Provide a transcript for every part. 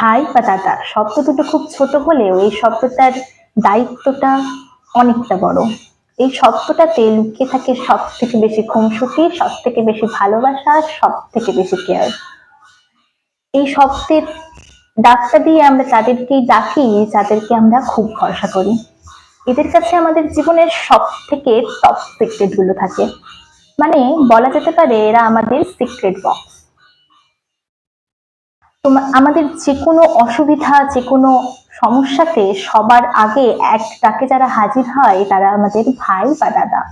ভাই বা দাদা শব্দ দুটো খুব ছোট হলেও এই শব্দটার দায়িত্বটা অনেকটা বড়। এই শব্দটাতে লুকিয়ে থাকে সব থেকে বেশি খুনসুটি, সব থেকে বেশি ভালোবাসা, সব থেকে বেশি কেয়ার। এই শব্দের ডাকটা দিয়ে আমরা তাদেরকেই ডাকি যাদেরকে আমরা খুব ভরসা করি। এদের কাছে আমাদের জীবনের সব থেকে টপ সিক্রেট গুলো থাকে, মানে বলা যেতে পারে এরা আমাদের সিক্রেট বক্স। আমাদের যে কোনো অসুবিধা, যে কোনো সমস্যাতে সবার আগে এক ডাকে যারা হাজির হয় তারা আমাদের ভাই বা দাদা।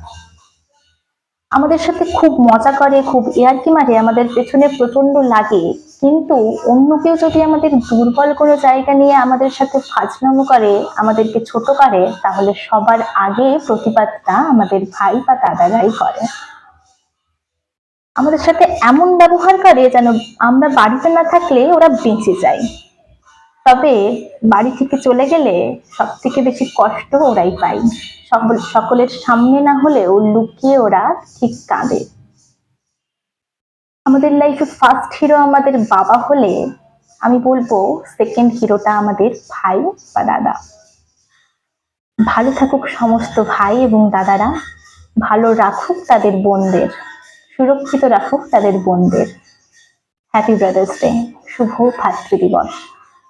আমাদের সাথে খুব মজা করে, খুব ইয়ার্কি মারে, আমাদের পেছনে প্রচন্ড লাগে, কিন্তু অন্য কেউ যদি আমাদের দুর্বল কোনো জায়গা নিয়ে আমাদের সাথে ফাজলামো করে, আমাদেরকে ছোট করে, তাহলে সবার আগে প্রতিবাদটা আমাদের ভাই বা দাদারাই করে। আমাদের সাথে এমন ব্যবহার করে যেন আমরা বাড়িতে না থাকলে ওরা বেঁচে যায়। তবে বাড়ি থেকে চলে গেলে সব থেকে বেশি কষ্ট ওরাই পায়। সকলের সামনে না হলেও লুকিয়ে ওরা ঠিক কাঁদে। আমাদের লাইফে ফার্স্ট হিরো আমাদের বাবা হলে আমি বলবো সেকেন্ড হিরোটা আমাদের ভাই বা দাদা। ভালো থাকুক সমস্ত ভাই এবং দাদারা, ভালো রাখুক তাদের বোনদের, সুরক্ষিত রাখুক তাদের বোনদের। হ্যাপি ব্রাদার্স ডে, শুভ ভাতৃ দিবস।